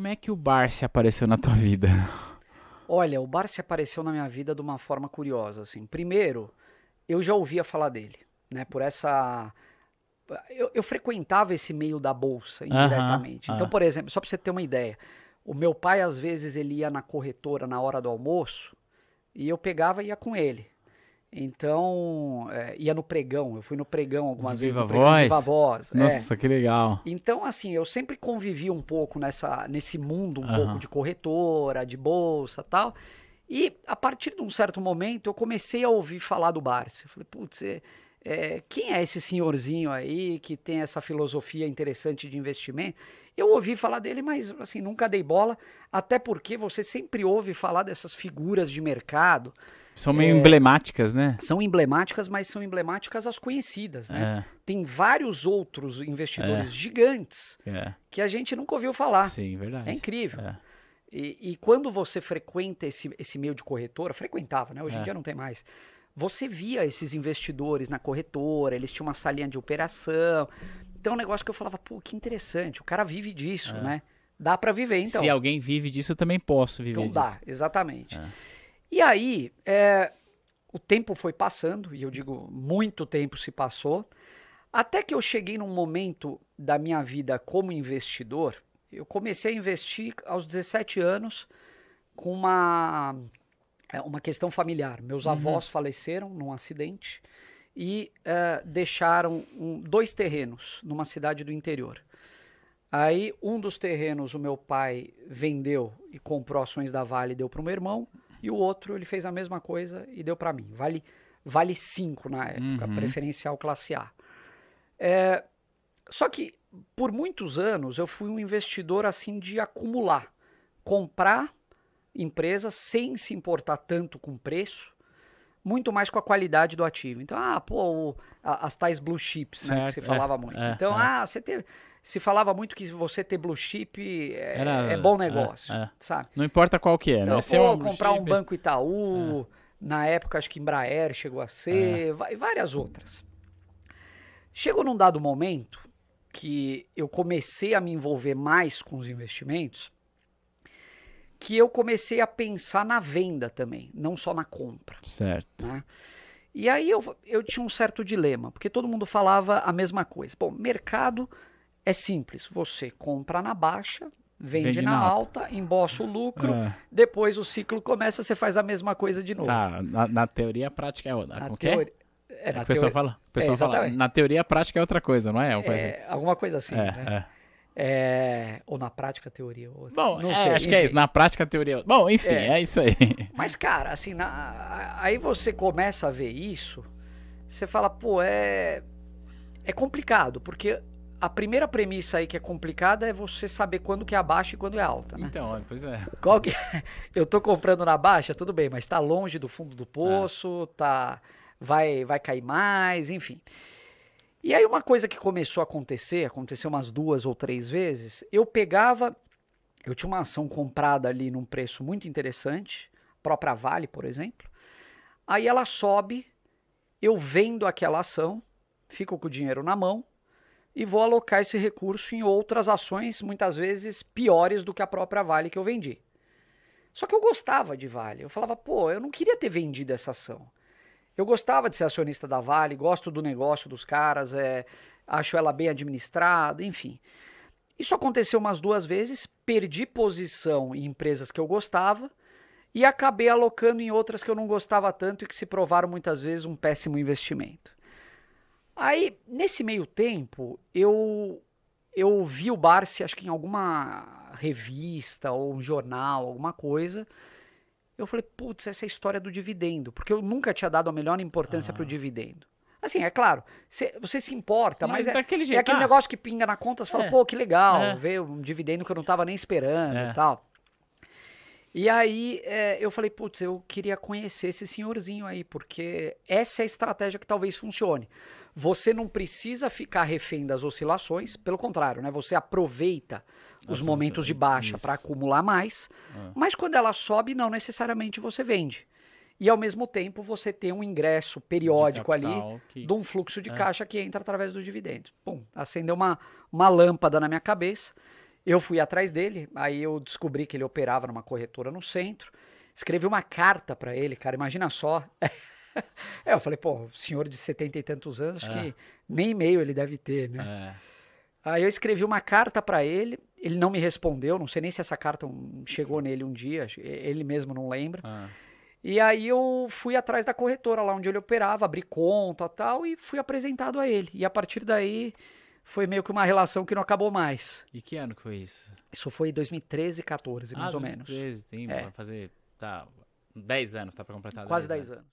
Como é que o Barsi apareceu na tua vida? Olha, o Barsi apareceu na minha vida de uma forma curiosa, assim. Primeiro, eu já ouvia falar dele, né? Por essa... Eu frequentava esse meio da bolsa Aham, indiretamente. Então, ah, por exemplo, só para você ter uma ideia, o meu pai, às vezes, ele ia na corretora na hora do almoço e eu pegava e ia com ele. Então, ia no pregão. Eu fui no pregão de algumas vezes, viva no pregão Viva voz? Voz. Nossa, que legal. Então, assim, eu sempre convivi um pouco nesse mundo, um pouco Aham. de corretora, de bolsa e tal. E a partir de um certo momento, eu comecei a ouvir falar do Barsi. Eu falei, putz, quem é esse senhorzinho aí que tem essa filosofia interessante de investimento? Eu ouvi falar dele, mas assim, nunca dei bola, até porque você sempre ouve falar dessas figuras de mercado. São meio emblemáticas, né? São emblemáticas, mas são emblemáticas as conhecidas, né? É, Tem vários outros é, investidores gigantes é. que a gente nunca ouviu falar. Sim, É verdade. incrível. É, E quando você frequenta esse meio de corretora, frequentava, né? Hoje em é. dia não tem mais. Você via esses investidores na corretora, eles tinham uma salinha de operação. Então, é um negócio que eu falava, pô, que interessante, o cara vive disso, né? Dá pra viver, Se então. alguém vive disso, eu também posso viver Então disso. dá, exatamente. É. E aí, o tempo foi passando, e eu digo, muito tempo se passou, até que eu cheguei num momento da minha vida como investidor, eu comecei a investir aos 17 anos com uma questão familiar. Meus Uhum. avós faleceram num acidente e deixaram dois terrenos numa cidade do interior. Aí um dos terrenos o meu pai vendeu e comprou ações da Vale e deu para o meu irmão, e o outro ele fez a mesma coisa e deu para mim. Vale 5 na época, Uhum. preferencial classe A. Só que por muitos anos eu fui um investidor assim de acumular, comprar empresas sem se importar tanto com preço, muito mais com a qualidade do ativo. Então, as tais blue chips, né, que se Certo, é, falava muito. é, Então, é. se falava muito que você ter blue chip é Era, bom negócio, é. sabe? Não importa qual que é, né? Então, Se é uma blue comprar um chip, Banco Itaú, na época acho que Embraer chegou a é. ser, várias outras. Chegou num dado momento que eu comecei a me envolver mais com os investimentos, que eu comecei a pensar na venda também, não só na compra, Certo. né? E aí eu tinha um certo dilema, porque todo mundo falava a mesma coisa. Bom, mercado é simples, você compra na baixa, vende Vende na na alta. alta, embolsa o lucro, É. depois o ciclo começa, você faz a mesma coisa de novo. Tá, na teoria a prática é outra. Na Como que é? teoria, É que na o pessoal teoria, fala? O pessoal fala, exatamente. na teoria a prática é outra coisa, não é? Uma coisa assim. Alguma coisa assim, né? É. Ou na prática, a teoria, ou outra. Bom, Não sei, acho que é isso. enfim. Na prática a teoria é outra. Bom, enfim, É, é isso aí. mas, cara, assim, aí você começa a ver isso, você fala, pô, é complicado, porque a primeira premissa aí que é complicada é você saber quando que é a baixa e quando é alta, né? Então, pois é. Qual que eu tô comprando na baixa, tudo bem, mas tá longe do fundo do É. poço, vai cair mais, enfim. E aí uma coisa que começou a acontecer, aconteceu umas 2 ou 3 vezes, eu tinha uma ação comprada ali num preço muito interessante, própria Vale, por exemplo. Aí ela sobe, eu vendo aquela ação, fico com o dinheiro na mão e vou alocar esse recurso em outras ações, muitas vezes piores do que a própria Vale que eu vendi. Só que eu gostava de Vale. Eu falava, pô, eu não queria ter vendido essa ação. Eu gostava de ser acionista da Vale, gosto do negócio dos caras, acho ela bem administrada, enfim. Isso aconteceu umas 2 vezes, perdi posição em empresas que eu gostava e acabei alocando em outras que eu não gostava tanto e que se provaram muitas vezes um péssimo investimento. Aí, nesse meio tempo, eu vi o Barsi, acho que em alguma revista ou um jornal, alguma coisa. Eu falei, putz, essa é a história do dividendo, porque eu nunca tinha dado a melhor importância para o Ah. dividendo. Assim, é claro, você se importa, mas daquele é jeito. aquele negócio que pinga na conta, você fala, É. pô, que legal, É. ver um dividendo que eu não estava nem esperando e É. tal. E aí eu falei, putz, eu queria conhecer esse senhorzinho aí, porque essa é a estratégia que talvez funcione. Você não precisa ficar refém das oscilações, pelo contrário, né? Você aproveita os Essas- momentos de baixa isso. para acumular mais, Ah. mas quando ela sobe, não necessariamente você vende. E ao mesmo tempo você tem um ingresso periódico ali capital de um fluxo de É. caixa que entra através dos dividendos. Pum, acendeu uma lâmpada na minha cabeça Eu fui atrás dele, aí eu descobri que ele operava numa corretora no centro, escrevi uma carta pra ele, cara, imagina só. Eu falei, pô, senhor de 70 e tantos anos, acho que nem e-mail ele deve ter, né? Aí eu escrevi uma carta pra ele, ele não me respondeu, não sei nem se essa carta chegou nele um dia, ele mesmo não lembra. E aí eu fui atrás da corretora lá onde ele operava, abri conta e tal, e fui apresentado a ele. E a partir daí foi meio que uma relação que não acabou mais. E que ano que foi isso? Isso foi em 2013, 14, mais ou menos. 2013, tem pra fazer, 10 anos, tá pra completar Quase 10 10 anos.